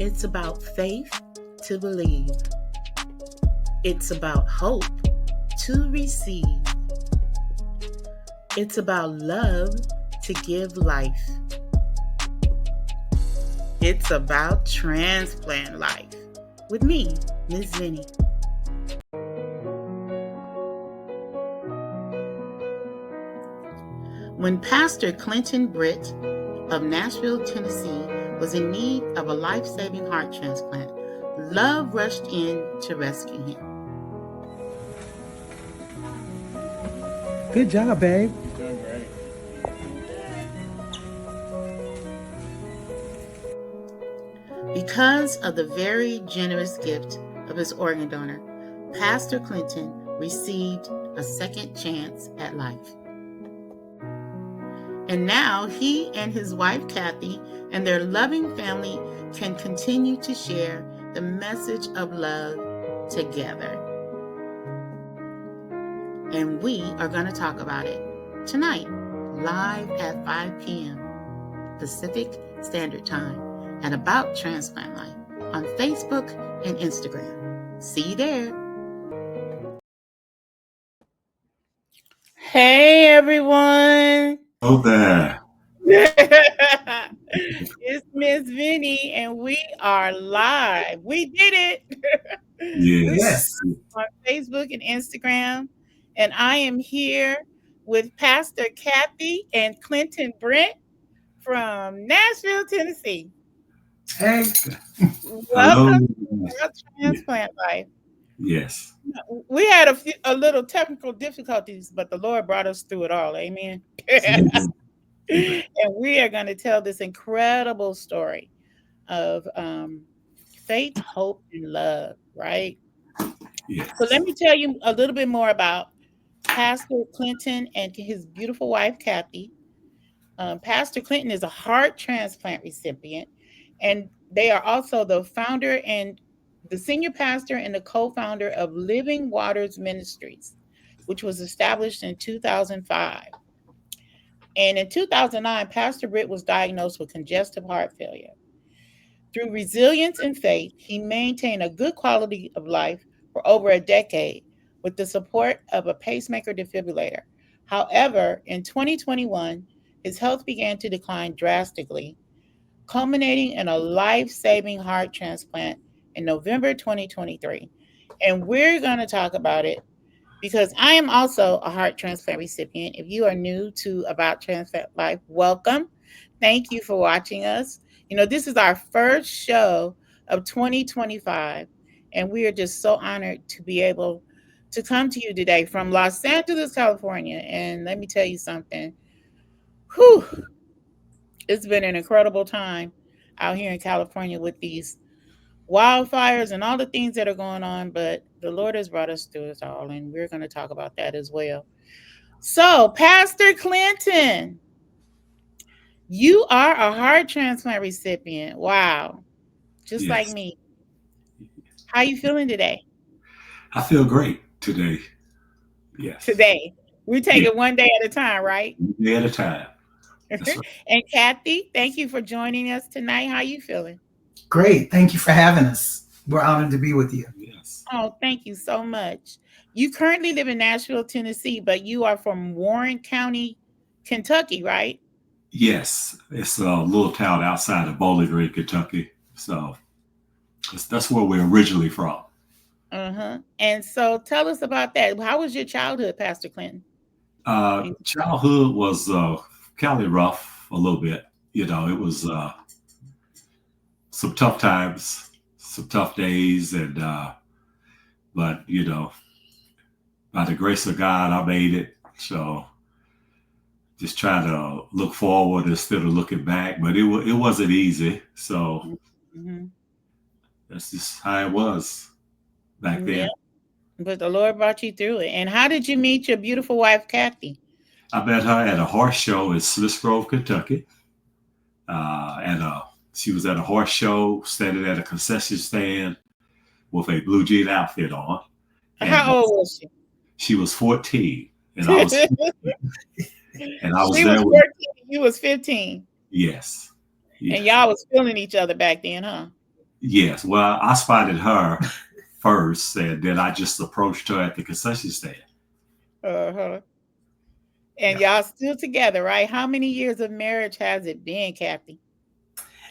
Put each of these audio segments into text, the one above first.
It's about faith to believe. It's about hope to receive. It's about love to give life. It's about transplant life with me, Ms. Vinny. When Pastor Clinton BRITT of Nashville, Tennessee, was in need of a life-saving heart transplant, love rushed in to rescue him. Good job, babe. You're doing great. Because of the very generous gift of his organ donor, Pastor Clinton received a second chance at life. And now he and his wife, Kathy, and their loving family can continue to share the message of love together. And we are going to talk about it tonight, live at 5 p.m. Pacific Standard Time at About Transplant Life on Facebook and Instagram. See you there. Hey, everyone. Oh, there. It's Miss Vinny, and we are live. We did it. Yes. On Facebook and Instagram. And I am here with Pastor Kathy and Clinton BRITT from Nashville, Tennessee. Hey. Welcome to our Transplant Life. Yes. We had a little technical difficulties, but the Lord brought us through it all. Amen. And we are going to tell this incredible story of faith, hope, and love, right? Yes. So let me tell you a little bit more about Pastor Clinton and his beautiful wife, Kathy. Pastor Clinton is a heart transplant recipient, and they are also the founder and the senior pastor and the co-founder of Living Waters Ministries, which was established in 2005. And in 2009, Pastor BRITT was diagnosed with congestive heart failure. Through resilience and faith, he maintained a good quality of life for over a decade with the support of a pacemaker defibrillator. However, in 2021, his health began to decline drastically, culminating in a life-saving heart transplant in November 2023. And we're going to talk about it because I am also a heart transplant recipient. If you are new to About Transplant Life, welcome. Thank you for watching us. You know, this is our first show of 2025, and we are just so honored to be able to come to you today from Los Angeles, California. And let me tell you something. Whew, it's been an incredible time out here in California with these wildfires and all the things that are going on, but the Lord has brought us through it all, and we're going to talk about that as well. So, Pastor Clinton, you are a heart transplant recipient. Wow. Just Yes. like me. How are you feeling today? I feel great today. Yes. Today. We take it one day at a time, right? One day at a time. That's right. And Kathy, thank you for joining us tonight. How are you feeling? Great. Thank you for having us. We're honored to be with you. Yes. Oh, thank you so much. You currently live in Nashville, Tennessee, but you are from Warren County, Kentucky, right? Yes. It's a little town outside of Bowling Green, Kentucky. So that's where we're originally from. And so tell us about that. How was your childhood, Pastor Clinton? Childhood was kind of rough a little bit. You know, it was some tough times, some tough days, and but you know, by the grace of God, I made it. So just try to look forward instead of looking back. But it wasn't easy. So that's just how it was back then. Yeah. But the Lord brought you through it. And how did you meet your beautiful wife, Kathy? I met her at a horse show in Smiths Grove, Kentucky. She was at a horse show, standing at a concession stand with a blue jean outfit on. And how old was she? She was 14, and I was. And I was she there. Was 14, you was 15. Yes. And y'all was feeling each other back then, huh? Yes. Well, I spotted her first, and then I just approached her at the concession stand. Uh-huh. And Yeah. y'all still together, right? How many years of marriage has it been, Kathy?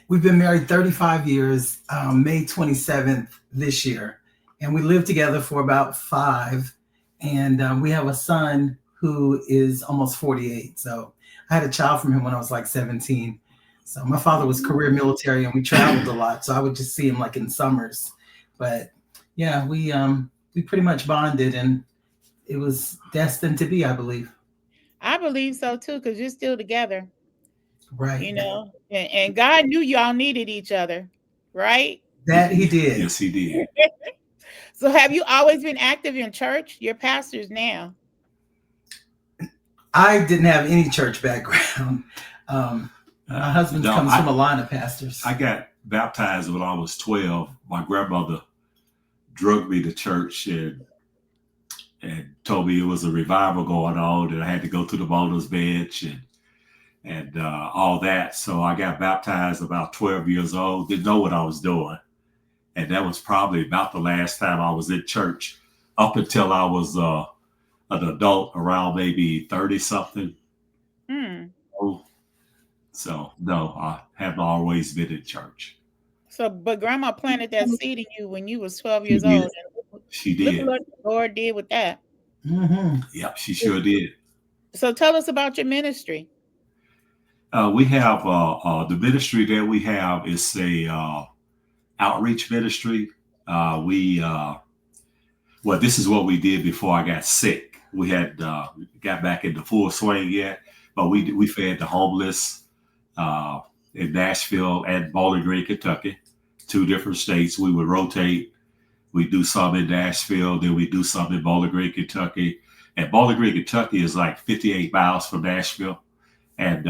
We've been married 35 years, May 27th this year. And we lived together for about five. And we have a son who is almost 48. So I had a child from him when I was like 17. So my father was career Mhm. military and we traveled a lot. So I would just see him like in summers. But yeah, we pretty much bonded and it was destined to be, I believe. I believe so too, because you're still together, Right. and God knew y'all needed each other, right? That he did. Yes, he did. So have you always been active in church? You're pastors now. I didn't have any church background. Um, my husband No, comes from a line of pastors. I got baptized when I was 12. My grandmother drugged me to church and told me it was a revival going on, and I had to go to the motor's bench and all that. So I got baptized about 12 years old. Didn't know what I was doing, and that was probably about the last time I was in church. Up until I was an adult, around maybe 30 something. Hmm. Oh, so no, I haven't always been in church. So, but grandma planted that seed in you when you was 12 She years did. old. And She look did. what the Lord did with that. Hmm. Yep, she sure did. So tell us about your ministry. We have the ministry that we have is a outreach ministry. We well, this is what we did before I got sick. We had got back into full swing yet, but we Mhm. fed the homeless uh, in Nashville and Bowling Green, Kentucky, two different states. We would rotate. We do some in Nashville, then we do some in Bowling Green, Kentucky. And Bowling Green, Kentucky is like 58 miles from Nashville. And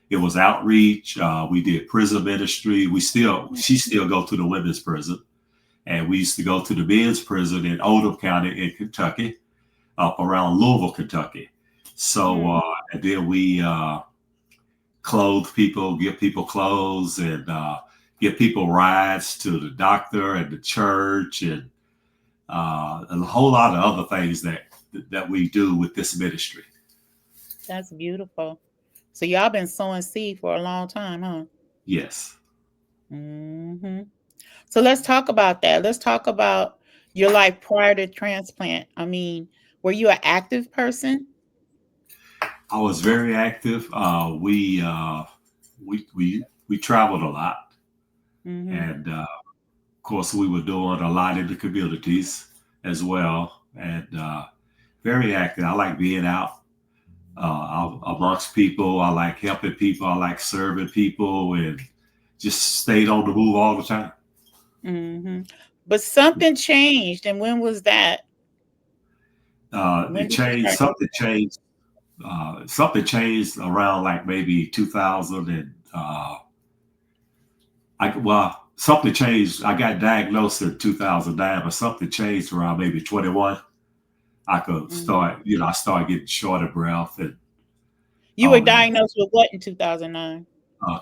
it was outreach. We did prison ministry. She still go to the women's prison. And we used to go to the men's prison in Oldham County in Kentucky, up around Louisville, Kentucky. So, Mhm. and then we clothe people, give people clothes, and give people rides to the doctor and the church, and a whole lot of other things that we do with this ministry. That's beautiful. So y'all been sowing seed for a long time, huh? Yes, Hmm. So let's talk about that. Let's talk about your life prior to transplant. I mean, were you an active person? I was very active. We traveled a lot, Hmm. and of course, we were doing a lot in the communities as well, and very active. I like being out amongst people. I like helping people. I like serving people, and just stayed on the move all the time. Hmm. But something changed, and when was that? It When did you changed. start doing that? Something changed around like maybe 2000 and something changed. I got diagnosed in 2009, but something changed around maybe 21. I could Mhm. start, I started getting short of breath and You were all that. diagnosed with what in 2009?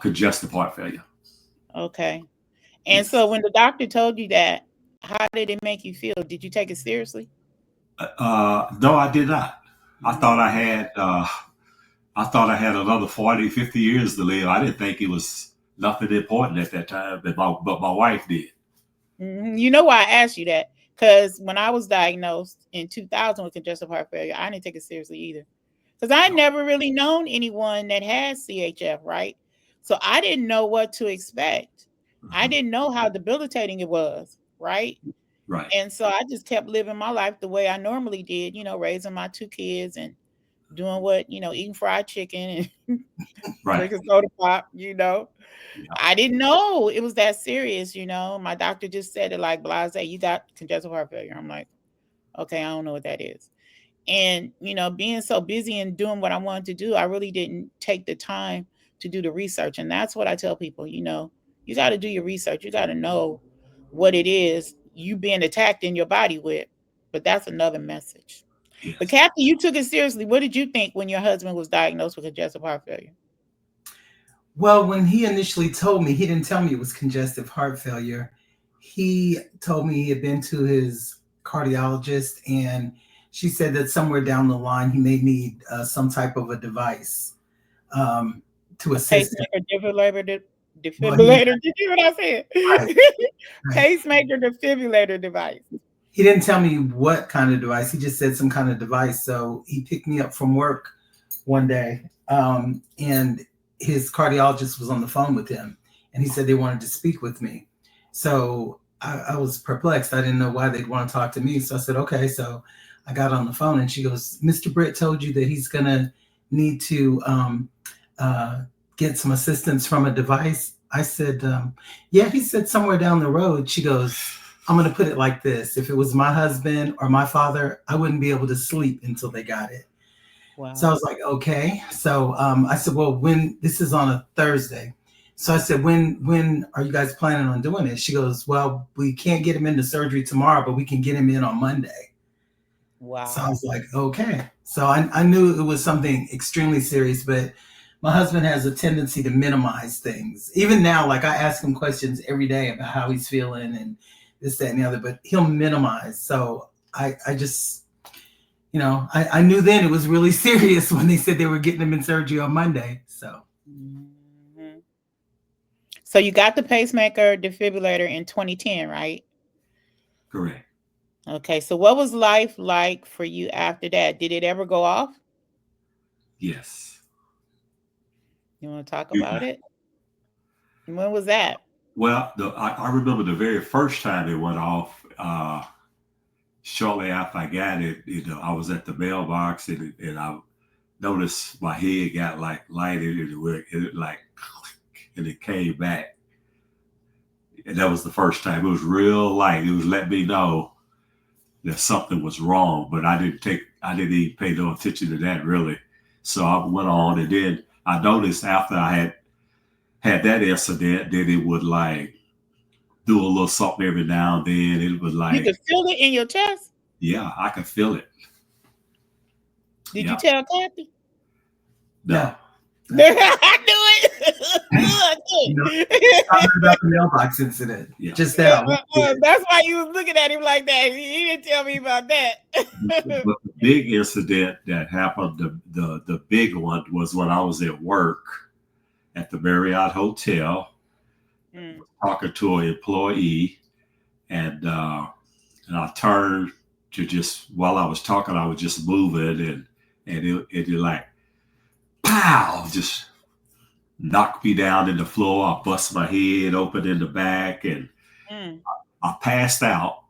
Congestive heart failure. Okay. And Yes. so when the doctor told you that, how did it make you feel? Did you take it seriously? No, I did not. I thought I Mhm. had, uh, I thought I had another 40, 50 years to live. I didn't think it was nothing important at that time, but my wife did. Mhm. You know why I asked you that? Because when I was diagnosed in 2000 with congestive heart failure, I didn't take it seriously either. Because I No. never really known anyone that had CHF, right? So I didn't know what to expect. I Mhm. didn't know how debilitating it was, right? Right. And so I just kept living my life the way I normally did, raising my two kids and doing what, eating fried chicken and Right. drinking soda pop. Yeah. I didn't know it was that serious. My doctor just said it like blase, you got congestive heart failure. I'm like, okay, I don't know what that is. And, being so busy and doing what I wanted to do, I really didn't take the time to do the research. And that's what I tell people, you got to do your research. You got to know what it is you being attacked in your body with. But that's another message. But Yes. Kathy, you took it seriously. What did you think when your husband was diagnosed with congestive heart failure? Well, when he initially told me, he didn't tell me it was congestive heart failure. he told me he had been to his cardiologist, and she said that somewhere down the line he may need some type of a device um, to A assist him. pacemaker, defibrillator, Well, he defibrillator. Did you hear what I said? right, right. Pacemaker, defibrillator device. He didn't tell me what kind of device. He just said some kind of device. So he picked me up from work one day, and his cardiologist was on the phone with him, and he said they wanted to speak with me. So I was perplexed. I didn't know why they'd want to talk to me. So I said, okay. So I got on the phone, and she goes, Mr. Britt told you that he's going to need to uh, get some assistance from a device. I said, yeah, he said somewhere down the road. She goes, I'm going to put it like this. If it was my husband or my father, I wouldn't be able to sleep until they got it. Wow. So I was like, okay. So I said, well, when this is on a Thursday. So I said, when are you guys planning on doing it? She goes, well, we can't get him into surgery tomorrow, but we can get him in on Monday. Wow. So I was like, okay. So I knew it was something extremely serious, but my husband has a tendency to minimize things. Even now, like I ask him questions every day about how he's feeling and this, that, and the other, but he'll minimize. So I just, I knew then it was really serious when they said they were getting him in surgery on Monday. So. Mm-hmm. So you got the pacemaker defibrillator in 2010, right? Correct. Okay. So what was life like for you after that? Did it ever go off? Yes. You want to talk about it? When was that? Well, I remember the very first time it went off. Shortly after I got it, I was at the mailbox and I noticed my head got like lighted and it came back. And that was the first time. It was real light. It was letting me know that something was wrong, but I didn't even pay no attention to that really. So I went on, and then I noticed after I had that incident, then it would like do a little something every now and then. It was like, you could feel it in your chest? Yeah, I could feel it. Did you tell Kathy? No. I knew it. Talking about the mailbox incident. Yeah. Just that. That's why you was looking at him like that. He didn't tell me about that. But the big incident that happened, the big one, was when I was at work at the Marriott Hotel, talking to an employee, and I turned to just, while I was talking, I was just moving, and it like, pow, just knocked me down in the floor. I bust my head open in the back, and I passed out.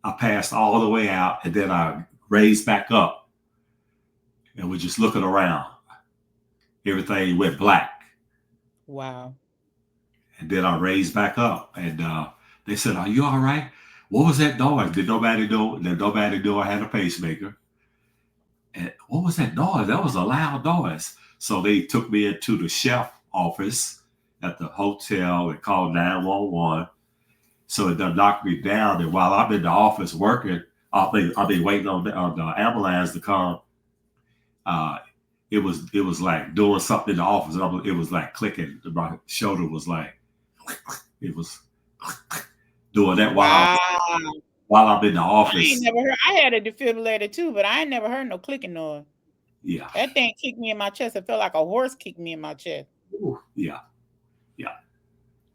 I passed all the way out, and then I raised back up, and we're just looking around. Everything went black. Wow. And then I raised back up, and they said, "Are you all right? What was that noise? Did nobody know? Did nobody know I had a pacemaker? And what was that noise? That was a loud noise." So they took me into the chef office at the hotel and called 911. So it done knocked me down. And while I'm in the office working, I'll be waiting on the ambulance to come. It was like doing something in the office. It was like clicking. My shoulder was like, it was doing that while I'm in the office. I had a defibrillator too, but I ain't never heard no clicking noise. Yeah. That thing kicked me in my chest. It felt like a horse kicked me in my chest. Ooh, yeah.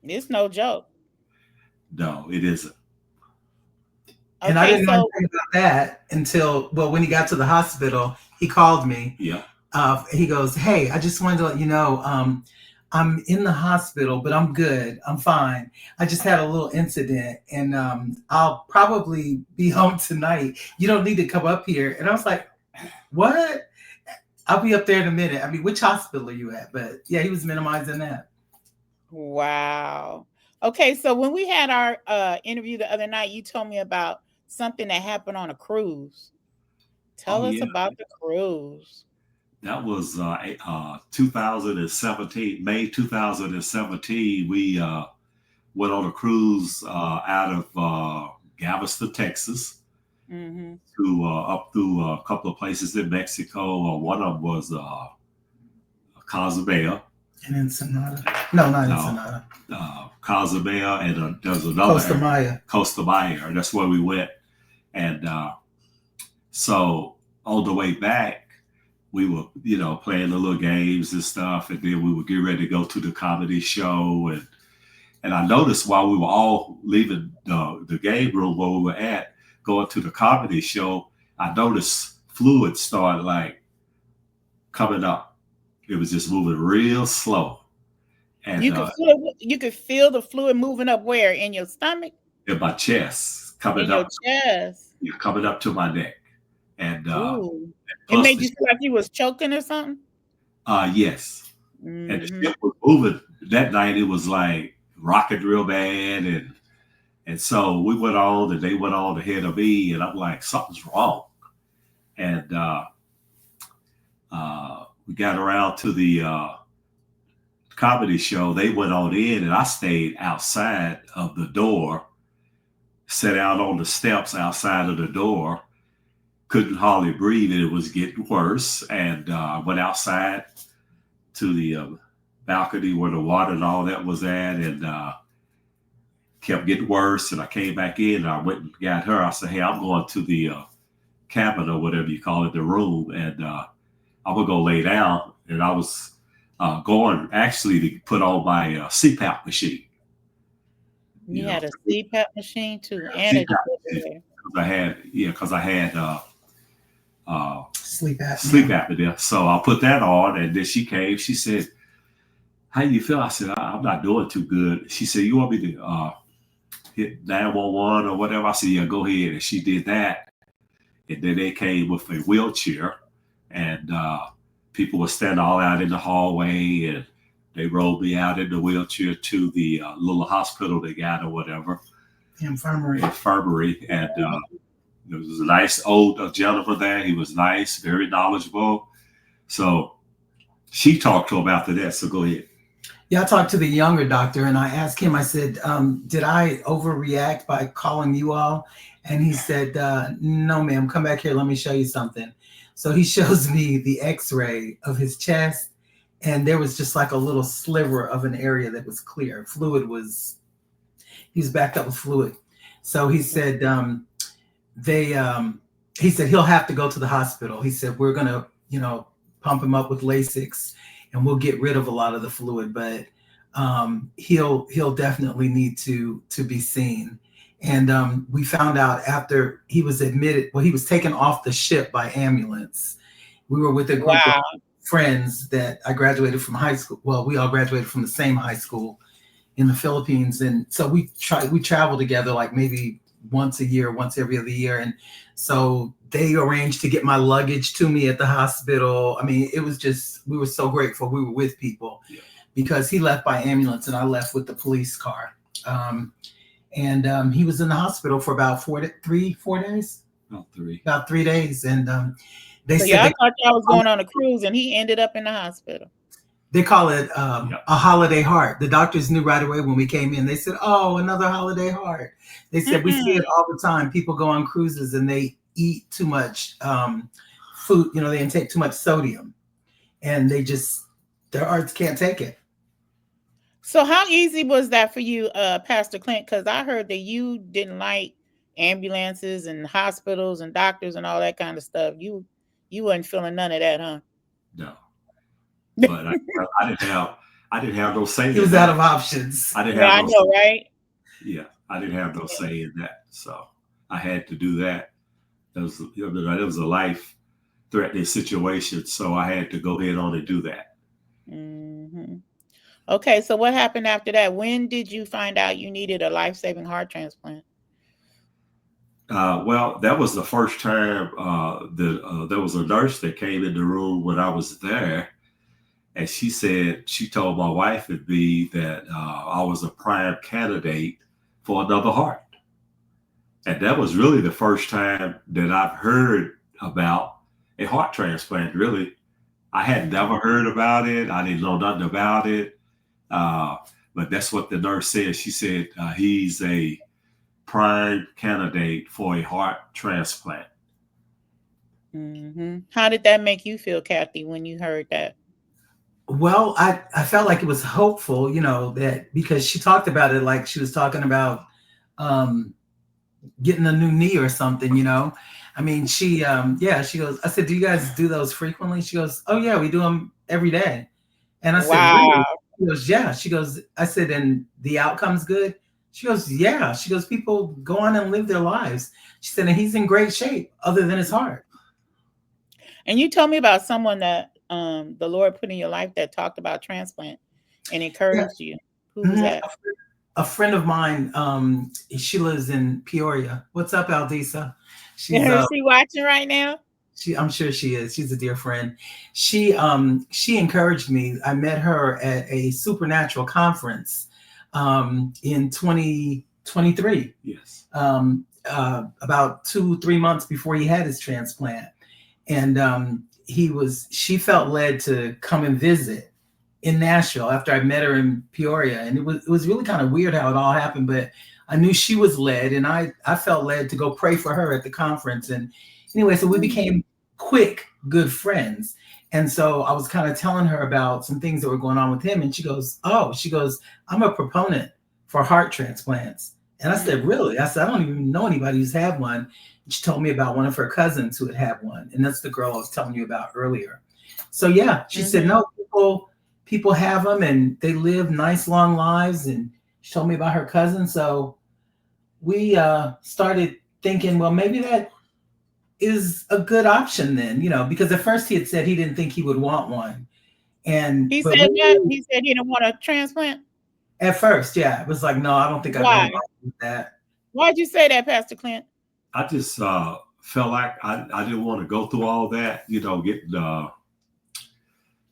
It's no joke. No, it isn't. Okay, and I didn't know anything about that until, when he got to the hospital, he called me. Yeah. He goes, "Hey, I just wanted to let you know, I'm in the hospital, but I'm good. I'm fine. I just had a little incident, and I'll probably be home tonight. You don't need to come up here." And I was like, "What? I'll be up there in a minute." I mean, which hospital are you at? But yeah, he was minimizing that. Wow. Okay, so when we had our interview the other night, you told me about something that happened on a cruise. Tell us about the cruise. That was 2017, May 2017. We went on a cruise out of Galveston, Texas, to up through a couple of places in Mexico. One of them was Cozumel, In Ensenada. No, not No, Ensenada. Cozumel, and there was another Costa Maya. Costa Maya. That's where we went. And so on the way back, we were, playing the little games and stuff, and then we would get ready to go to the comedy show. And I noticed while we were all leaving the game room where we were at, going to the comedy show, I noticed fluid started like coming up. It was just moving real slow. And you could feel the fluid moving up where? In your stomach? in my chest, coming In up, your chest. coming up to my neck. And Ooh. It made you feel like you was choking or something? Yes. Mm-hmm. And the ship was moving. That night it was like rocking real bad, and so we went on, and they went on ahead of me, and I'm like, something's wrong. And we got around to the comedy show. They went on in, and I stayed outside of the door, sat out on the steps outside of the door, couldn't hardly breathe, and it was getting worse. And I went outside to the balcony where the water and all that was at, and kept getting worse. And I came back in, and I went and got her. I said, hey, I'm going to the cabin, or whatever you call it, the room, and I'm going to go lay down. And I was going actually to put on my CPAP machine. You had a CPAP machine too, and a defibrillator. Because I had Sleep apnea. Sleep apnea. So I put that on, and then she came. She said, how do you feel? I said, I'm not doing too good. She said, you want me to hit 911 or whatever? I said, yeah, go ahead. And she did that. And then they came with a wheelchair, and people were standing all out in the hallway, and they rolled me out in the wheelchair to the little hospital they got or whatever. Infirmary. And there was a nice old gentleman there. He was nice, very knowledgeable. So she talked to him after that. So go ahead. Yeah, I talked to the younger doctor, and I asked him, I said, did I overreact by calling you all? And he said, no, ma'am, come back here. Let me show you something. So he shows me the x-ray of his chest, and there was just like a little sliver of an area that was clear. He was backed up with fluid. So he said, he said he'll have to go to the hospital. He said, we're going to, pump him up with Lasix, and we'll get rid of a lot of the fluid, but he'll definitely need to be seen. And we found out after he was admitted, he was taken off the ship by ambulance. We were with a group of friends that I graduated from high school. Well, we all graduated from the same high school in the Philippines. And so we travel together like maybe once a year, once every other year. And so they arranged to get my luggage to me at the hospital. I mean, it was just, we were so grateful we were with people, because he left by ambulance and I left with the police car. And he was in the hospital for about 4 days. About 3 days. And they said, I thought y'all was going on a cruise, and he ended up in the hospital. They call it a holiday heart. The doctors knew right away when we came in. They said, oh, another holiday heart. They said, we see it all the time. People go on cruises and they eat too much food. They intake too much sodium, and their hearts can't take it. So how easy was that for you, Pastor Clint? Because I heard that you didn't like ambulances and hospitals and doctors and all that kind of stuff. You wasn't feeling none of that, huh? No. But I didn't have no say in that. He was out of options. I know, right? Yeah, I didn't have no say in that. So I had to do that. It was a life-threatening situation. So I had to go ahead on and do that. Mm-hmm. Okay, so what happened after that? When did you find out you needed a life-saving heart transplant? Well, that was the first time there was a nurse that came in the room when I was there. And she told my wife and me that I was a prime candidate for another heart. And that was really the first time that I've heard about a heart transplant, really. I had never heard about it. I didn't know nothing about it. But that's what the nurse said. She said he's a prime candidate for a heart transplant. Mm-hmm. How did that make you feel, Kathy, when you heard that? Well, I felt like it was hopeful, that because she talked about it like she was talking about um, getting a new knee or something. I mean, yeah, she goes, I said, do you guys do those frequently? She goes, oh, yeah, we do them every day. And I said, really? Wow. She goes, yeah. She goes, I said, and the outcome's good? She goes, yeah. She goes, people go on and live their lives. She said, and he's in great shape other than his heart. And you told me about someone that the Lord put in your life that talked about transplant and Yeah. encouraged you. Who was Mhm. that? A friend of mine, she lives in Peoria. What's up, Aldisa? She's Is she watching right now? I'm sure she is. She's a dear friend. She encouraged me. I met her at a supernatural conference in 2023. Yes. About 2-3 months before he had his transplant. And she felt led to come and visit in Nashville after I met her in Peoria. And it was really kind of weird how it all happened, but I knew she was led, and I felt led to go pray for her at the conference. And anyway, so we became quick, good friends. And so I was kind of telling her about some things that were going on with him. And she goes, I'm a proponent for heart transplants. And I said, really? I said, I don't even know anybody who's had one. And she told me about one of her cousins who had one. And that's the girl I was telling you about earlier. So yeah, she said, no, people have them and they live nice long lives. And she told me about her cousin. So we started thinking, well, maybe that is a good option then, because at first he had said he didn't think he would want one. He But said what? He said he didn't want a transplant. at first, yeah, it was like, no, I don't think I'd Why? want that. Why'd you say that, Pastor Clint? I just felt like I didn't want to go through all that,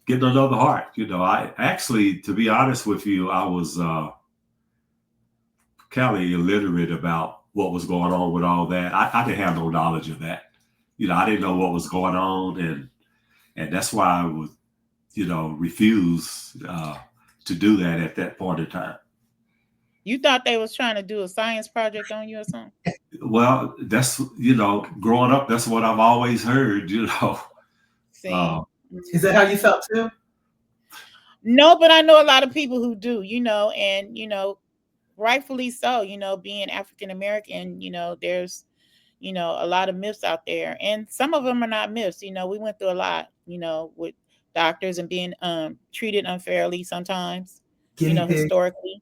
getting another heart. I actually, to be honest with you, I was kind of illiterate about what was going on with all that. I didn't have no knowledge of that. I didn't know what was going on, and that's why I would, refuse to do that at that point in time. You thought they was trying to do a science project on you or something? Well, that's growing up, that's what I've always heard. See, Is that how you felt too? no, but I know a lot of people who do, and rightfully so. Being African American, there's a lot of myths out there, and some of them are not myths. We went through a lot, with doctors and being treated unfairly sometimes, Guinea pig. historically,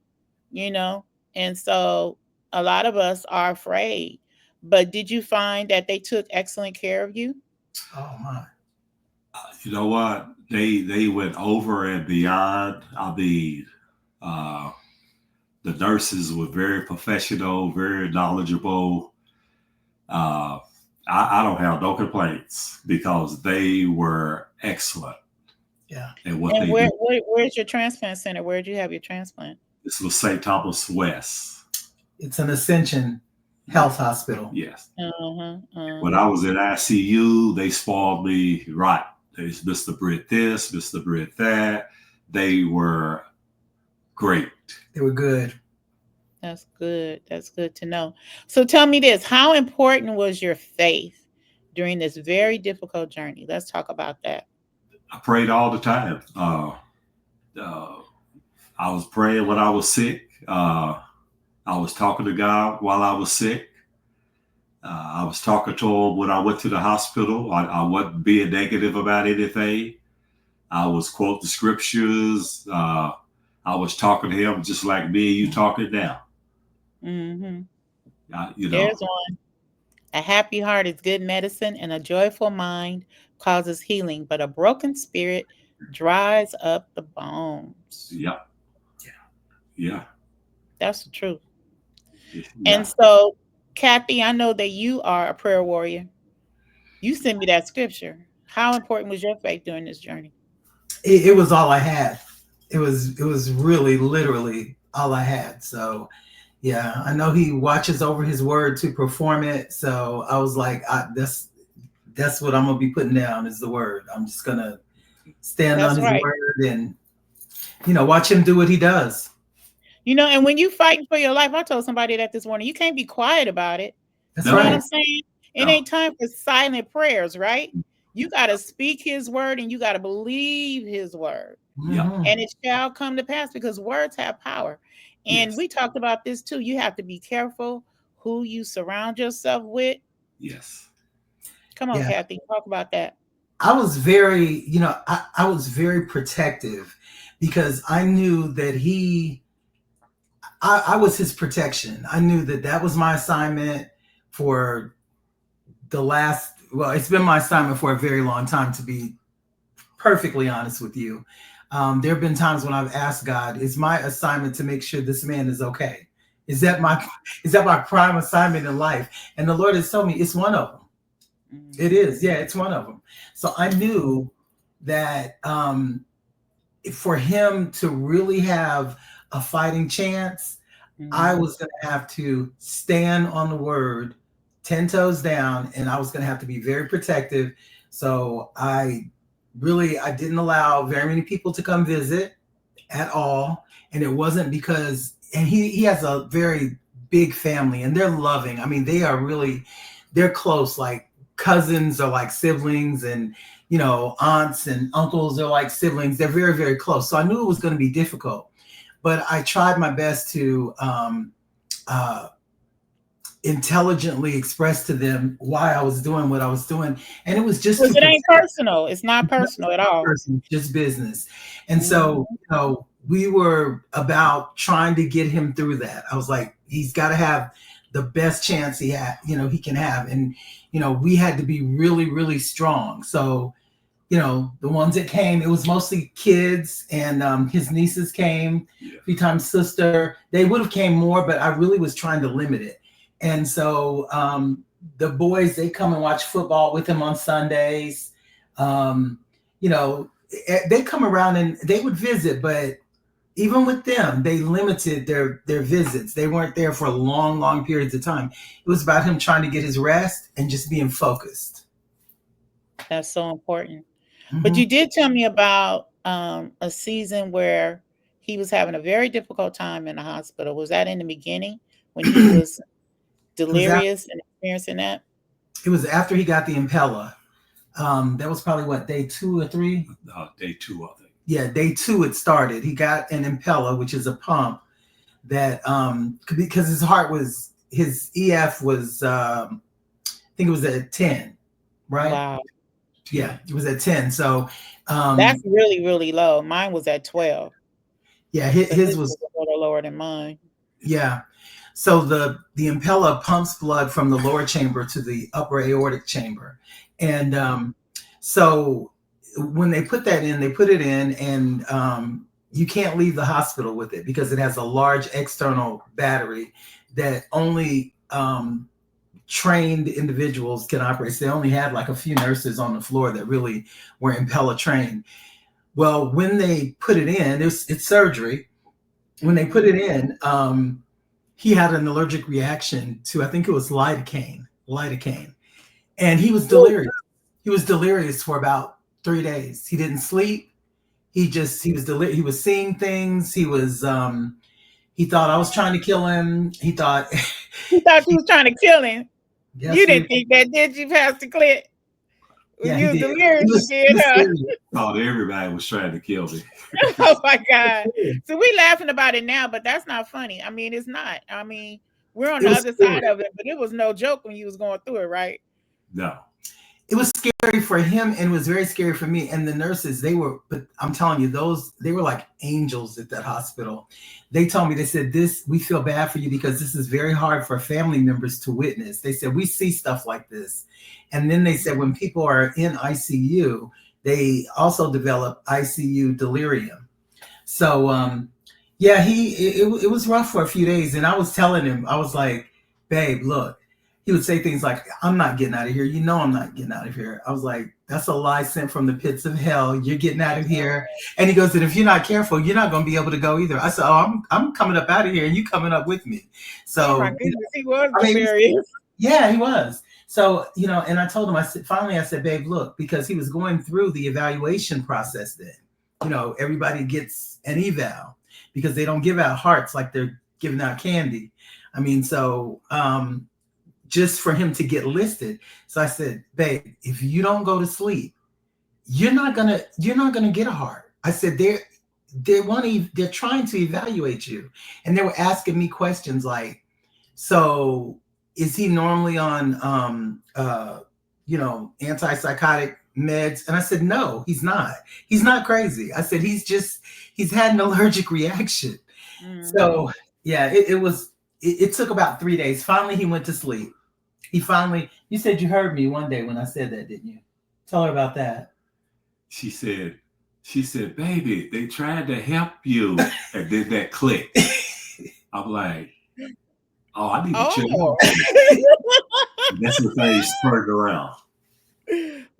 and so a lot of us are afraid. But did you find that they took excellent care of you? Oh my. You know what? They went over and beyond. I mean, the nurses were very professional, very knowledgeable. I don't have no complaints because they were excellent. Yeah. And what And they do. where's your transplant center? Where did you have your transplant? This was St. Thomas West. It's an Ascension Health Hospital. Yes. Uh-huh. When I was in ICU, they spoiled me right. There's Mr. BRITT this, Mr. BRITT that. They were great. They were good. That's good. That's good to know. So tell me this, how important was your faith during this very difficult journey? Let's talk about that. I prayed all the time. I was praying when I was sick. I was talking to God while I was sick. I was talking to him when I went to the hospital. I wasn't being negative about anything. I was quoting the scriptures. I was talking to him just like me and you talking now. Mm-hmm. There's one. A happy heart is good medicine, and a joyful mind causes healing, but a broken spirit dries up the bones. Yeah. Yeah. That's the truth. Yeah. And so, Kathy, I know that you are a prayer warrior. You sent me that scripture. How important was your faith during this journey? It was all I had. It was really literally all I had. So yeah, I know he watches over his word to perform it. So I was like, that's what I'm gonna be putting down is the word. I'm just gonna stand on his word and watch him do what he does. And when you fighting for your life, I told somebody that this morning, you can't be quiet about it. That's you know right. what I'm saying? It ain't time for silent prayers, right? You got to speak his word and you got to believe his word. Yeah. And it shall come to pass because words have power. And Yes. we talked about this too. You have to be careful who you surround yourself with. Yes. Come on, Yeah. Kathy, talk about that. I was very, I was very protective because I knew that I was his protection. I knew that that was my assignment for it's been my assignment for a very long time, to be perfectly honest with you. There have been times when I've asked God, is my assignment to make sure this man is okay? Is that my prime assignment in life? And the Lord has told me it's one of them. It is. Yeah, it's one of them. So I knew that for him to really have a fighting chance, I was going to have to stand on the word 10 toes down, and I was going to have to be very protective. So I didn't allow very many people to come visit at all. And it wasn't because, and he has a very big family and they're loving. I mean, they're close, like cousins are like siblings, and, aunts and uncles are like siblings. They're very, very close. So I knew it was going to be difficult, but I tried my best to intelligently express to them why I was doing what I was doing. And it was just because it ain't personal. It's not personal at all. just business. And so, we were about trying to get him through that. I was like, he's got to have the best chance he can have. And, we had to be really, really strong. So, the ones that came, it was mostly kids, and his nieces came, Yeah. 3 times sister. They would have came more, but I really was trying to limit it. And so the boys, they come and watch football with him on Sundays. They come around and they would visit, but even with them, they limited their visits. They weren't there for long, long periods of time. It was about him trying to get his rest and just being focused. That's so important. But you did tell me about a season where he was having a very difficult time in the hospital. Was that in the beginning when he was delirious and experiencing that? It was after he got the Impella. That was probably what, day 2 or 3? Day 2, I think. Yeah, day 2 it started. He got an Impella, which is a pump that because his EF was I think it was at 10, right? Wow. Yeah, it was at 10. So that's really, really low. Mine was at 12. Yeah, his was a little lower than mine. Yeah. So the Impella pumps blood from the lower chamber to the upper aortic chamber. And so when they put that in, they put it in, and you can't leave the hospital with it because it has a large external battery that only trained individuals can operate. So they only had like a few nurses on the floor that really were Impella trained. Well, when they put it in, it's surgery. When they put it in, he had an allergic reaction to, I think it was lidocaine, and he was delirious. He was delirious for about 3 days. He didn't sleep. He was seeing things. He thought I was trying to kill him. He thought you was trying to kill him. Yes, you didn't think that, did you, Pastor Clint? Yeah, you was delirious again, huh? Oh, everybody was trying to kill me. Oh my God. So we're laughing about it now, but that's not funny. I mean, it's not. I mean, we're on the other side of it, but it was no joke when you was going through it, right? No. It was scary for him, and it was very scary for me. And the nurses, but I'm telling you, they were like angels at that hospital. They told me, they said, we feel bad for you because this is very hard for family members to witness. They said, we see stuff like this. And then they said, when people are in ICU, they also develop ICU delirium. So, it was rough for a few days. And I was telling him, I was like, babe, look. He would say things like, I'm not getting out of here. I'm not getting out of here. I was like, that's a lie sent from the pits of hell. You're getting out of here. And he goes, and if you're not careful, you're not going to be able to go either. I said, I'm coming up out of here and you coming up with me. So, oh my goodness, he was delirious. Yeah, he was. So, and I told him, I said, babe, look, because he was going through the evaluation process then. Everybody gets an eval because they don't give out hearts like they're giving out candy. I mean, so, just for him to get listed. So I said, babe, if you don't go to sleep, you're not gonna get a heart. I said, they're trying to evaluate you. And they were asking me questions like, so is he normally on antipsychotic meds? And I said, no, he's not. He's not crazy. I said, he's had an allergic reaction. So yeah, it took about 3 days. Finally, he went to sleep. You said you heard me one day when I said that, didn't you? Tell her about that. She said, baby, they tried to help you. And then that click. I'm like, oh, I need to chill out. That's when things turned around.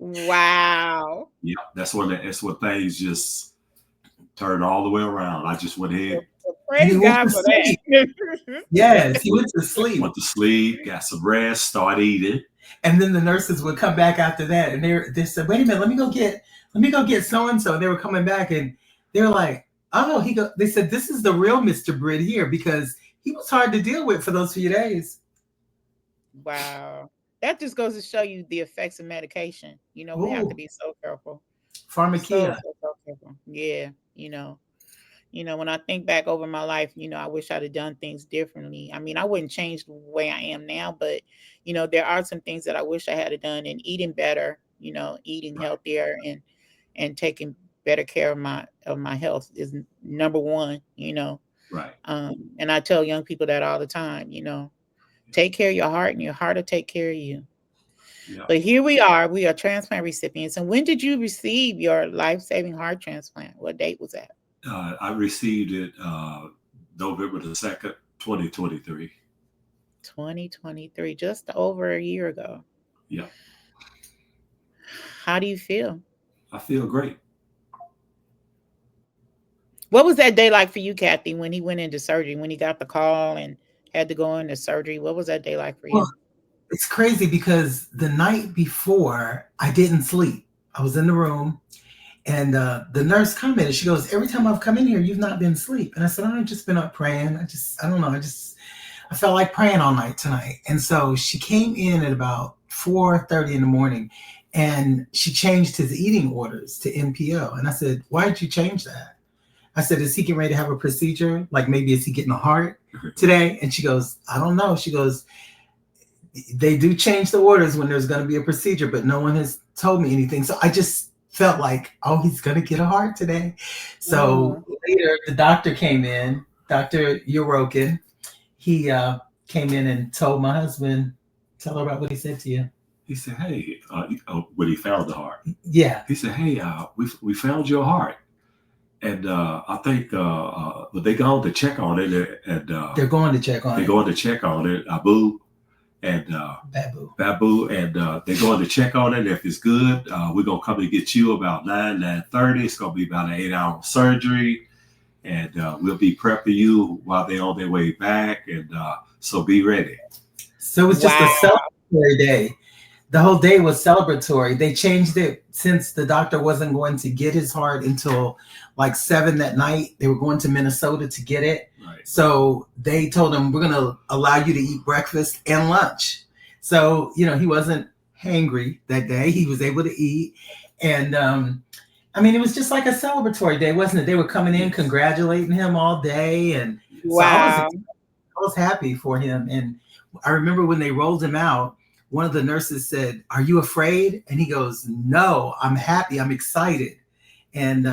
Wow. Yeah, that's when things just turned all the way around. I just went ahead. Praise God for that. Yes, he went to sleep. Went to sleep, got some rest, started eating. And then the nurses would come back after that, and they said, "Wait a minute, let me go get so and so." They were coming back, and they were like, "Oh, They said, "This is the real Mr. Britt here because he was hard to deal with for those few days." Wow, that just goes to show you the effects of medication. We have to be so careful. Pharmacia. So careful. Yeah, when I think back over my life, I wish I'd have done things differently. I mean, I wouldn't change the way I am now, but there are some things that I wish I had done, and eating better, eating healthier and taking better care of my health is number one, Right. And I tell young people that all the time, take care of your heart and your heart will take care of you. Yeah. But here we are transplant recipients. And when did you receive your life-saving heart transplant? What date was that? I received it November the 2nd, 2023. 2023, just over a year ago. Yeah. How do you feel? I feel great. What was that day like for you, Kathy, when he went into surgery, when he got the call and had to go into surgery? What was that day like for you? Well, it's crazy because the night before I didn't sleep. I was in the room. And the nurse commented, she goes, every time I've come in here, you've not been asleep. And I said, I've just been up praying. I don't know. I felt like praying all night tonight. And so she came in at about 4:30 in the morning and she changed his eating orders to NPO. And I said, why did you change that? I said, is he getting ready to have a procedure? Like maybe is he getting a heart today? And she goes, I don't know. She goes, they do change the orders when there's going to be a procedure, but no one has told me anything. So I just felt like, oh, he's going to get a heart today. So later, the doctor came in, Dr. Yorokin. He came in and told my husband, tell her about what he said to you. He said, hey, when he found the heart. Yeah. He said, hey, we found your heart. And I think they going to check on it. And they're going to check on it. They're going to check on it. Abu and Babu, and they're going to check on it. If it's good, we're going to come and get you about 9:30. It's going to be about an 8-hour surgery. And we'll be prepping you while they're on their way back. And so be ready. So it was just a celebratory day. The whole day was celebratory. They changed it since the doctor wasn't going to get his heart until like 7 that night. They were going to Minnesota to get it. Right. So they told him, we're going to allow you to eat breakfast and lunch. So, he wasn't hangry that day. He was able to eat. And I mean, it was just like a celebratory day, wasn't it? They were coming in, congratulating him all day. And so I was happy for him. And I remember when they rolled him out, one of the nurses said, are you afraid? And he goes, no, I'm happy. I'm excited. And,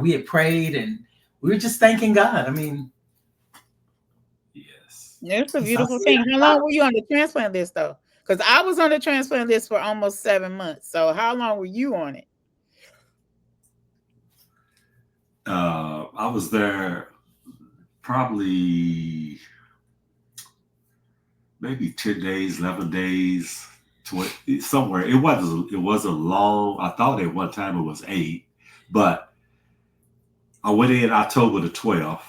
we had prayed and we were just thanking God. I mean, yes. It's a beautiful thing. How long were you on the transplant list, though? Because I was on the transplant list for almost 7 months. So how long were you on it? I was there probably maybe 10 days, 11 days, 20, somewhere. It wasn't long. I thought at one time it was 8, but I went in October the 12th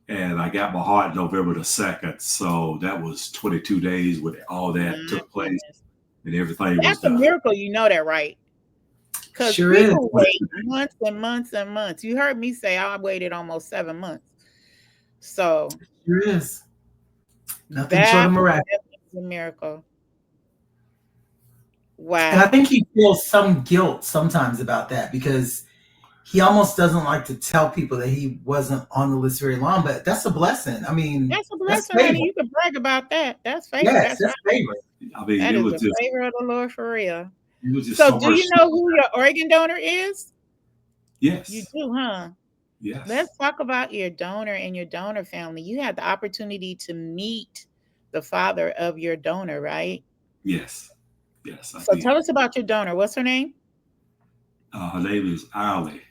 and I got my heart November the 2nd. So that was 22 days when all that took place and everything was done. That's a miracle. You know that, right? Because people wait months and months and months. You heard me say I waited almost 7 months. So sure is. Nothing short of miraculous. a miracle. And I Wow. think he feels some guilt sometimes about that because he almost doesn't like to tell people that he wasn't on the list very long, but that's a blessing. I mean, That's a that's blessing, honey. favor. You can brag about that. That's favor. Yes, That's that's right. favor. I mean, That is the favor of the Lord for real. it was just So, so do you much. know who your organ donor is? You Yes, do, huh? yes, Let's talk about your donor and your donor family. You had the opportunity to meet the father of your donor, right? yes, yes. I So, did. tell us about your donor. What's her name? Her name is Arley.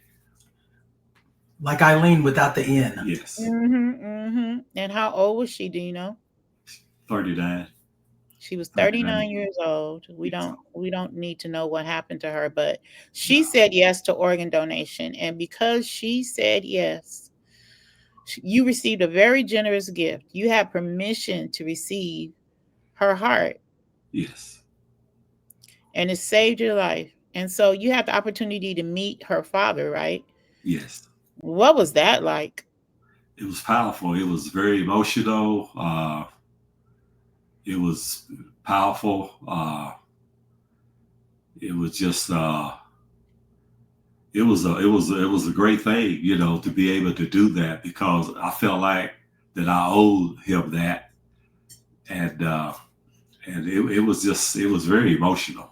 Like Eileen without the N. Yes, And how old was she? Do you know? 39. She was 39 39 years old. We years don't old. we don't need to know what happened to her, but No, she said yes to organ donation. And because she said yes, you received a very generous gift. You had permission to receive her heart, yes, and it saved your life. And so you had the opportunity to meet her father, right? yes. What was that like? It was powerful. It was very emotional. It was powerful. It was just it was a great thing, to be able to do that because I felt like that I owed him that, and it was just it was very emotional.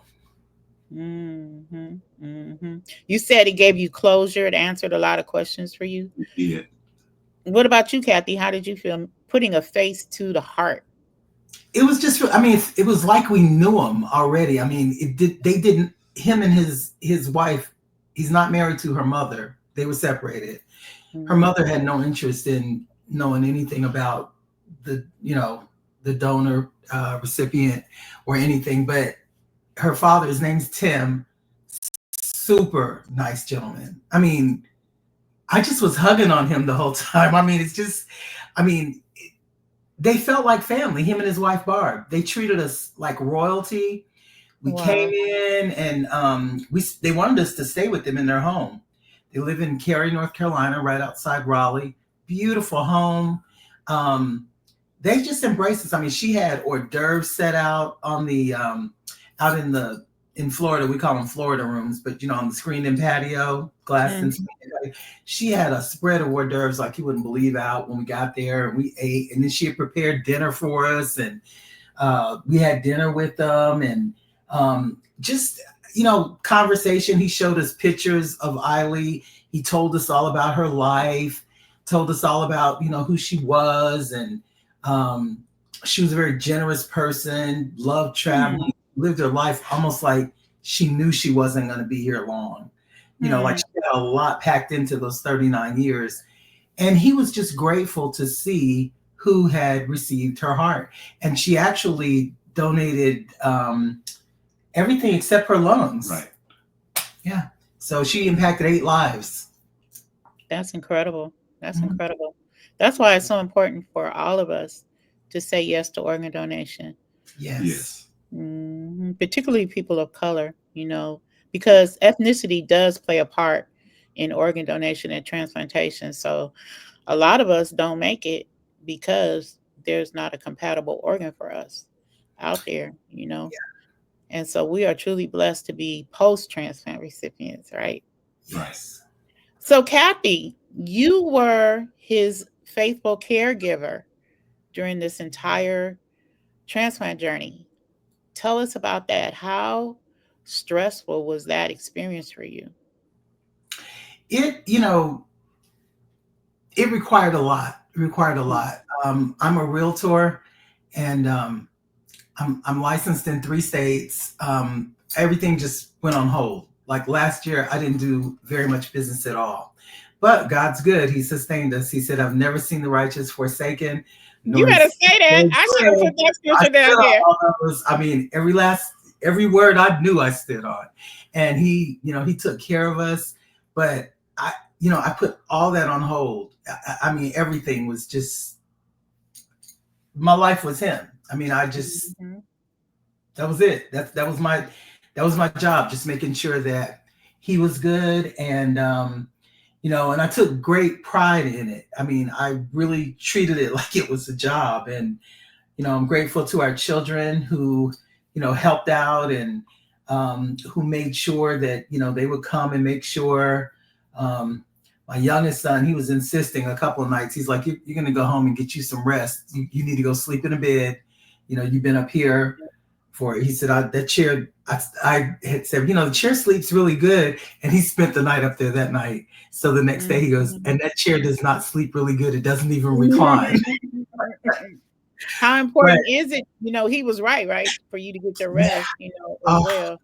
You said it gave you closure. It answered a lot of questions for you. It did. What about you, Kathy? How did you feel putting a face to the heart? It was just, I mean, it was like we knew him already. I mean, they didn't, him and his wife, he's not married to her mother. They were separated. Her Mhm. mother had no interest in knowing anything about the donor recipient or anything, but her father, his name's Tim, super nice gentleman. I mean, I just was hugging on him the whole time. I mean, it's just, I mean, they felt like family, him and his wife Barb. They treated us like royalty. We came Wow. in and they wanted us to stay with them in their home. They live in Cary, North Carolina, right outside Raleigh. Beautiful home. They just embraced us. I mean, she had hors d'oeuvres set out on the out in Florida. We call them Florida rooms, but on the screened-in patio, glass and Mhm. screened-in patio. She had a spread of hors d'oeuvres like you wouldn't believe out when we got there, and we ate. And then she had prepared dinner for us, and we had dinner with them, and just conversation. He showed us pictures of Eiley. He told us all about her life, told us all about who she was, and um, she was a very generous person, loved Mm, traveling, lived her life almost like she knew she wasn't going to be here long. Like mm, she had a lot packed into those 39 years. And he was just grateful to see who had received her heart. And she actually donated everything except her lungs. Right. Yeah. So she impacted 8 lives. that's incredible. That's Mhm. incredible. That's why it's so important for all of us to say yes to organ donation. Yes. Yes. Particularly people of color, because ethnicity does play a part in organ donation and transplantation. So a lot of us don't make it because there's not a compatible organ for us out there. And so we are truly blessed to be post transplant recipients, right? Right. Yes. So, Kathy, you were his faithful caregiver during this entire transplant journey. Tell us about that. How stressful was that experience for you? It required a lot. It required a lot. I'm a realtor, and I'm licensed in 3 states. Everything just went on hold. Like last year, I didn't do very much business at all. But God's good. He sustained us. He said, "I've never seen the righteous forsaken, You nor his better say that. seed I should have bread." put that I scripture stood down on there. all those. I mean, every word I knew, I stood on, and he took care of us. But I put all that on hold. I mean, everything was just my life was him. I mean, I just Mhm. that was it. That was my job, just making sure that he was good, and and I took great pride in it. I mean, I really treated it like it was a job, and I'm grateful to our children who, helped out and who made sure that, they would come and make sure. My youngest son, he was insisting a couple of nights. He's like, you're going to go home and get you some rest. You need to go sleep in a bed. You've been up here for, he said, that chair, I had said, the chair sleeps really good. And he spent the night up there that night. So the next day he goes, and that chair does not sleep really good. It doesn't even recline. How important is it? He was right, for you to get the rest, as well.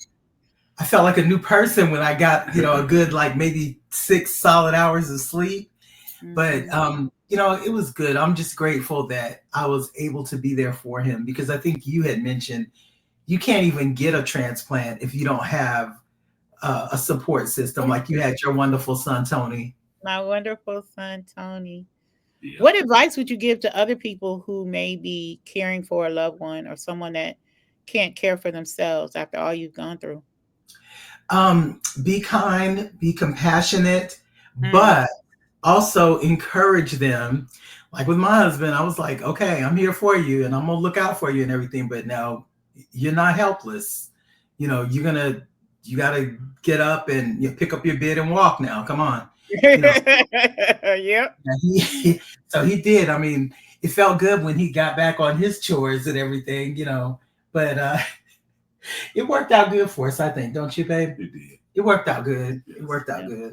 I felt like a new person when I got, a good, like maybe 6 solid hours of sleep. But, it was good. I'm just grateful that I was able to be there for him, because I think you had mentioned you can't even get a transplant if you don't have a support system like you had your wonderful son, Tony. My wonderful son, Tony. Yeah. What advice would you give to other people who may be caring for a loved one or someone that can't care for themselves after all you've gone through? Be kind, be compassionate, but also encourage them. Like with my husband, I was like, okay, I'm here for you and I'm gonna look out for you and everything, but now you're not helpless. You gotta get up and pick up your bed and walk now. Come on. Yep. So he did. I mean, it felt good when he got back on his chores and everything, but it worked out good for us, I think. Don't you, babe? It did. It worked out good. It worked out good.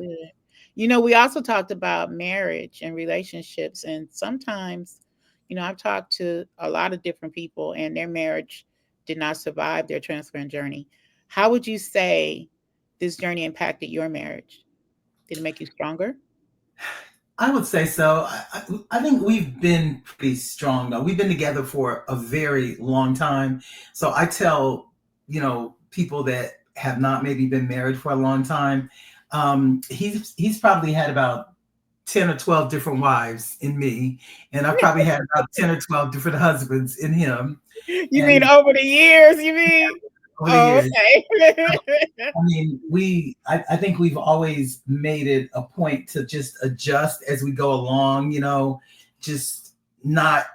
We also talked about marriage and relationships. And sometimes, I've talked to a lot of different people and their marriage did not survive their transplant journey. How would you say this journey impacted your marriage? Did it make you stronger? I would say so. I think we've been pretty strong, though. We've been together for a very long time. So I tell, people that have not maybe been married for a long time, he's probably had about 10 or 12 different wives in me. And I've probably had about 10 or 12 different husbands in him. You mean over the years, you mean? Okay. I mean, I think we've always made it a point to just adjust as we go along, just not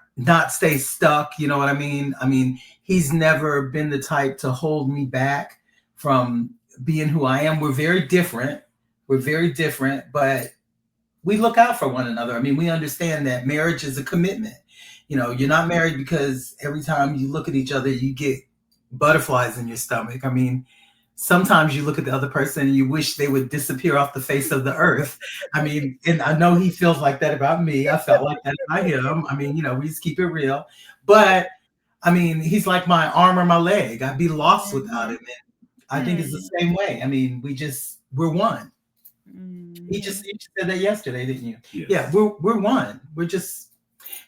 stay stuck. You know what I mean? I mean, he's never been the type to hold me back from being who I am. We're very different, but we look out for one another. I mean, we understand that marriage is a commitment. You're not married because every time you look at each other, you get butterflies in your stomach. I mean, sometimes you look at the other person and you wish they would disappear off the face of the earth. I mean, and I know he feels like that about me. I felt like that about him. I mean, we just keep it real. But I mean, he's like my arm or my leg. I'd be lost without him. And I think it's the same way. I mean, we're one. You just said that yesterday, didn't you? Yes. Yeah, we're one.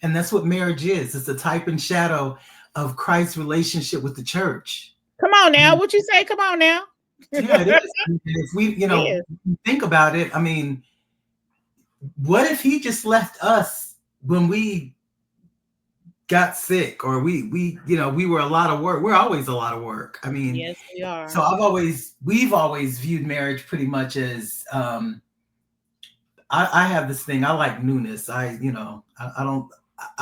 And that's what marriage is. It's a type and shadow of Christ's relationship with the church. Come on now. What you say? Come on now. Yeah, it is. If we, think about it, I mean, what if he just left us when we got sick or we were a lot of work? We're always a lot of work. I mean, yes, we are. So we've always viewed marriage pretty much as, I have this thing. I like newness. I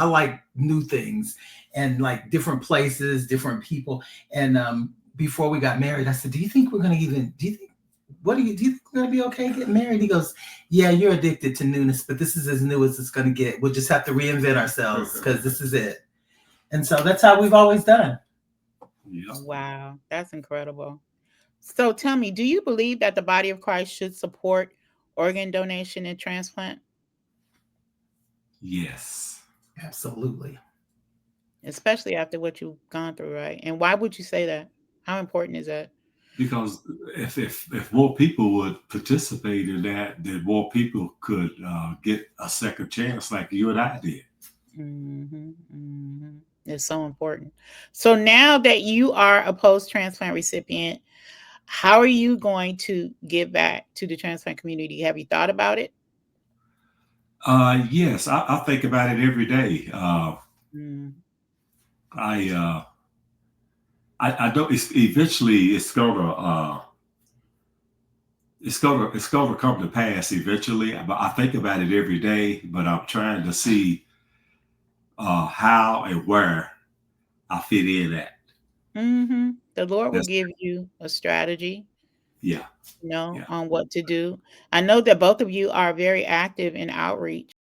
like new things and like different places, different people. And before we got married, I said, do you think we're going to do you think we're going to be okay getting married? He goes, yeah, you're addicted to newness, but this is as new as it's going to get. We'll just have to reinvent ourselves because this is it. And so that's how we've always done. Yeah. Wow, that's incredible. So tell me, do you believe that the body of Christ should support organ donation and transplant? Yes. Absolutely. Especially after what you've gone through, right? And why would you say that? How important is that? Because if more people would participate in that, then more people could get a second chance like you and I did. It's so important. So now that you are a post-transplant recipient, how are you going to give back to the transplant community? Have you thought about it? Yes, I think about it every day. I know eventually it's gonna come to pass eventually. But I think about it every day. But I'm trying to see how and where I fit in at. The Lord will That's give you a strategy, yeah, yeah, on what to do. I know that both of you are very active in outreach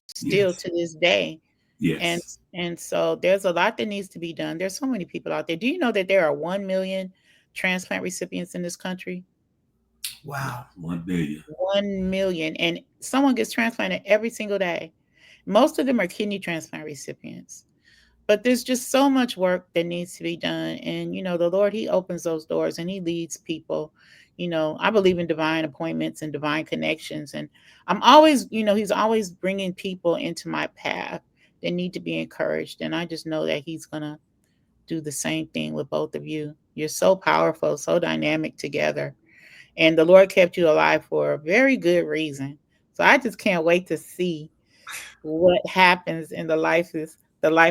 still to yes, this day. And yes, and so there's a lot that needs to be done. There's so many people out there. Do you know that there are 1 million transplant recipients in this country? yeah. Wow. 1 billion. 1 million. And someone gets transplanted every single day. Most of them are kidney transplant recipients. But there's just so much work that needs to be done. And, the Lord, He opens those doors and He leads people. I believe in divine appointments and divine connections. And I'm always, He's always bringing people into my path that need to be encouraged. And I just know that He's going to do the same thing with both of you. You're so powerful, so dynamic together. And the Lord kept you alive for a very good reason. So I just can't wait to see what happens in the life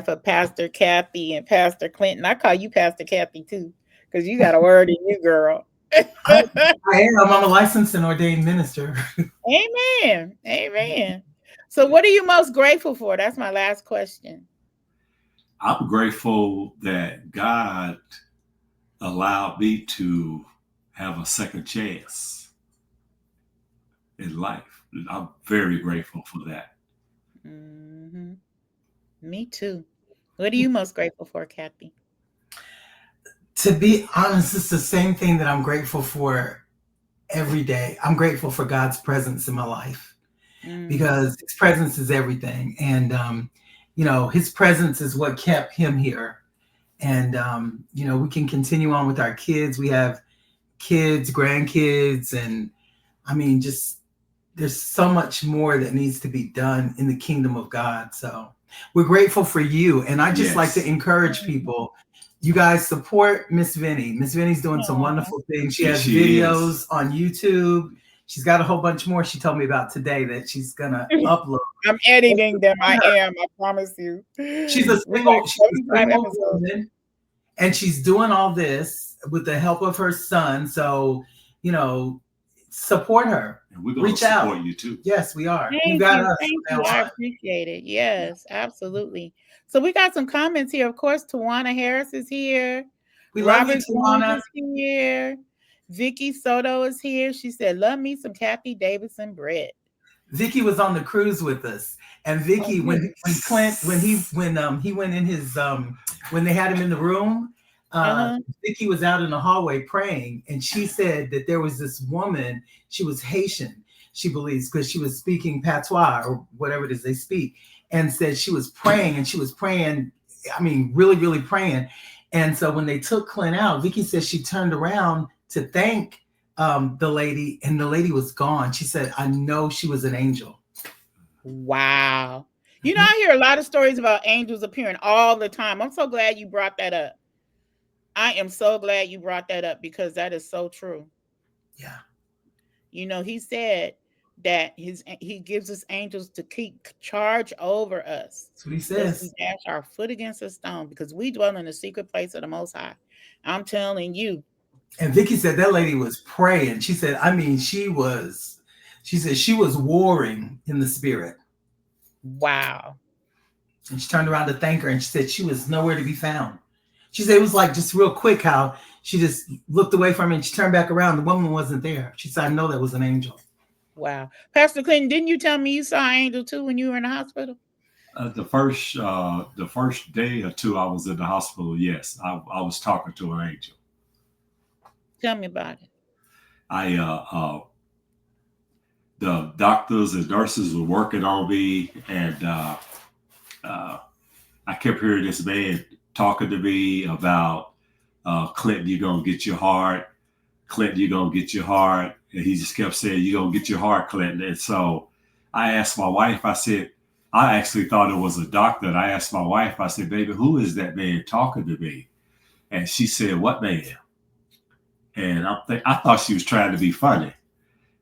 of Pastor Kathy and Pastor Clinton. I call you Pastor Kathy too, because you got a word in you, girl. I, I am. I'm a licensed and ordained minister. Amen. Amen. So what are you most grateful for? That's my last question. I'm grateful that God allowed me to have a second chance in life. I'm very grateful for that. Hmm. Me too. What are you most grateful for, Kathy? To be honest, it's the same thing that I'm grateful for every day. I'm grateful for God's presence in my life Mm, because His presence is everything. And, His presence is what kept Him here. And, we can continue on with our kids. We have kids, grandkids, and I mean, just there's so much more that needs to be done in the kingdom of God. So we're grateful for you. And I just like to Yes. encourage mm. people. You guys support Miss Vinny. Miss Vinny's doing some Aw. wonderful things. She Yes, has she is. videos on YouTube. She's got a whole bunch more she told me about today that she's gonna upload. I'm editing them. I am. I promise you. She's a We got she's a 75 single episodes. woman and she's doing all this with the help of her son. So, you know, support her. And we're going to Reach out. support you too. Yes, we are. You Thank got you. us Thank from you. now I on. appreciate it. Yeah. Yes, absolutely. So we got some comments here. Of course, Tawana Harris is here. We love you, Robert Jones Tawana. is here. Vicky Soto is here. She said, "Love me some Kathy Davidson Britt." Vicky was on the cruise with us, and Oh, Vicky, good. when he went in his when they had him in the room, Uh-huh. Vicky was out in the hallway praying, and she said that there was this woman. She was Haitian, she believes, because she was speaking patois or whatever it is they speak, and said she was praying, and she was praying. I mean, really, really praying. And so when they took Clint out, Vicky said she turned around to thank the lady, and the lady was gone. She said, I know she was an angel. Wow. Mhm. I hear a lot of stories about angels appearing all the time. I'm so glad you brought that up. I am so glad you brought that up because that is so true. Yeah. He said that he gives us angels to keep charge over us, That's what he lest we says. dash our foot against a stone, because we dwell in the secret place of the Most High. I'm telling you. And Vicky said that lady was praying. She said, I mean, she said she was warring in the spirit. Wow. And she turned around to thank her, and she said she was nowhere to be found. She said it was like just real quick how she just looked away from me and she turned back around. The woman wasn't there. She said, I know that was an angel. Wow. Pastor Clinton, didn't you tell me you saw an angel too when you were in the hospital? The first day or two I was in the hospital, yes, I was talking to an angel. Tell me about it. I the doctors and nurses were working on me, and uh, I kept hearing this man talking to me about Clinton, you're gonna get your heart. Clinton, you're gonna get your heart. And he just kept saying, you're gonna get your heart, Clinton. And so I asked my wife, I said, I actually thought it was a doctor. And I asked my wife, I said, baby, who is that man talking to me? And she said, what man? And I thought she was trying to be funny.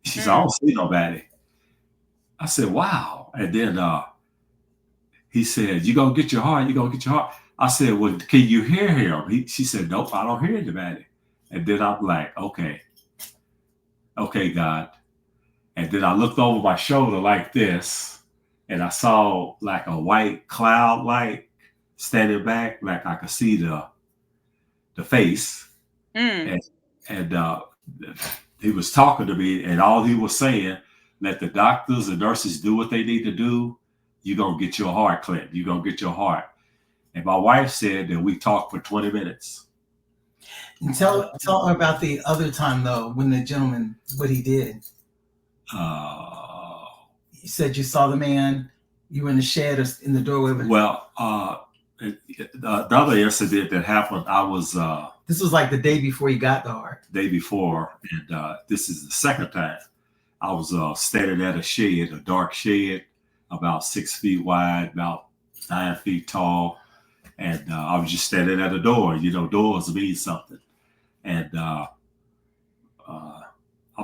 She said, I Mm. don't see nobody. I said, wow. And then he said, you gonna get your heart, you gonna get your heart. I said, well, can you hear him? She said, nope, I don't hear anybody. And then I'm like, okay, God. And then I looked over my shoulder like this, and I saw like a white cloud light standing back, like I could see the face, Mm. and he was talking to me, and all he was saying, let the doctors and nurses do what they need to do. You're gonna get your heart, Clint. You're gonna get your heart. And my wife said that we talked for 20 minutes. And tell her about the other time though, when the gentleman, what he did. You said you saw the man. You were in the shed or in the doorway. Well, the other incident that happened, I was. This was like the day before you got the heart. Day before, and this is the second time. I was standing at a shed, a dark shed, about 6 feet wide, about 9 feet tall, and I was just standing at a door. You know, doors mean something, and I'm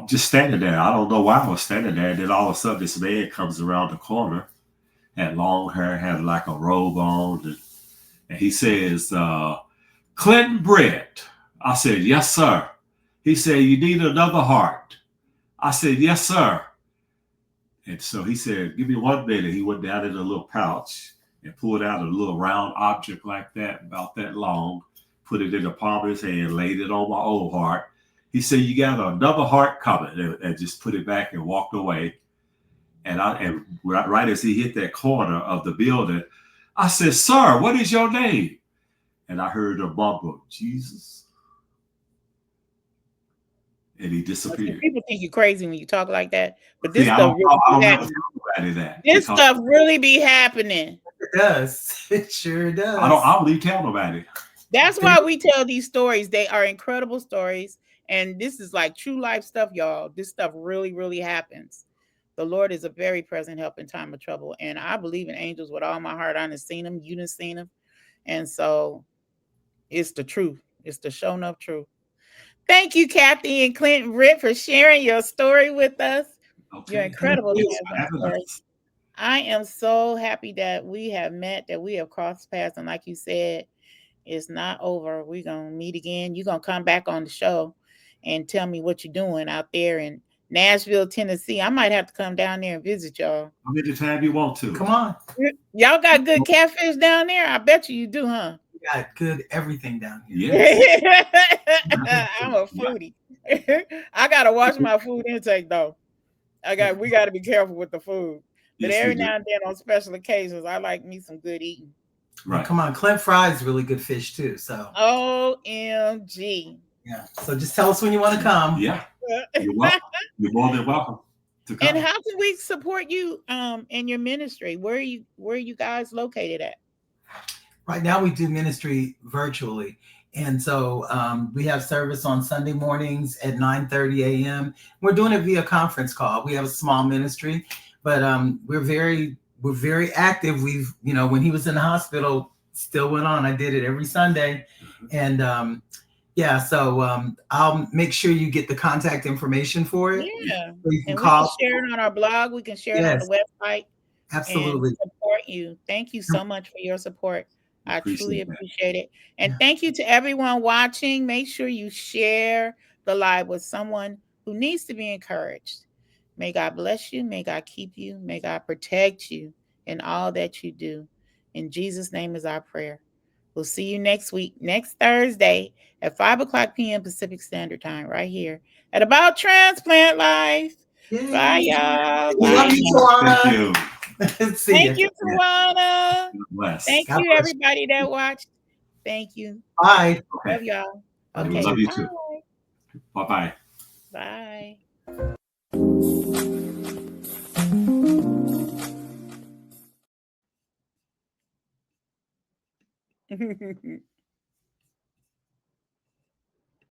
just standing there. I don't know why I was standing there. And then all of a sudden, this man comes around the corner, had long hair, had like a robe on, and he says, Clinton BRITT. I said, yes, sir. He said, you need another heart. I said, yes, sir. And so he said, give me 1 minute. He went down in a little pouch and pulled out a little round object like that, about that long, put it in the palm of his hand, laid it on my old heart. He said, you got another heart coming, and just put it back and walked away. And right as he hit that corner of the building, I said, sir, what is your name? And I heard a mumble, Jesus. And he disappeared. People think you're crazy when you talk like that, but this stuff really be happening. It does. It sure does. I don't really tell nobody. That's why we tell these stories. They are incredible stories, and this is like true life stuff, y'all. This stuff really, really happens. The Lord is a very present help in time of trouble, and I believe in angels with all my heart. I done seen them. You done seen them, and so it's the truth. It's the show enough truth. Thank you, Kathy and Clinton BRITT, for sharing your story with us. Okay. You're incredible. I am so happy that we have met, that we have crossed paths. And like you said, it's not over. We're going to meet again. You're going to come back on the show and tell me what you're doing out there in Nashville, Tennessee. I might have to come down there and visit y'all. How many times you want to? Come on. Y'all got good catfish down there? I bet you do, huh? Got good everything down here. Yes. I'm a foodie. I gotta watch my food intake though. We gotta be careful with the food. But every now and then on special occasions, I like me some good eating. Right. Come on, Clint fries really good fish too. So OMG. Yeah. So just tell us when you want to come. Yeah. You're welcome. You're more than welcome to come. And how can we support you in your ministry? Where are you guys located at? Right now we do ministry virtually. And so we have service on Sunday mornings at 9:30 a.m. We're doing it via conference call. We have a small ministry, but we're very active. We've, when he was in the hospital, still went on. I did it every Sunday. And so I'll make sure you get the contact information for it. Yeah. So you can call. We can share it on our blog. We can share it on the website. Absolutely. And support you. Thank you so much for your support. I truly appreciate it. And thank you to everyone watching. Make sure you share the live with someone who needs to be encouraged. May God bless you. May God keep you. May God protect you in all that you do. In Jesus' name is our prayer. We'll see you next week, next Thursday at 5:00 p.m. Pacific Standard Time, right here at About Transplant Life. Yay. Bye, y'all. Love you, Tawana. Thank you. Thank you, Tawana. Thank you, everybody that watched. Thank you. Bye. Love y'all. Okay. Love you too. Bye-bye. Bye.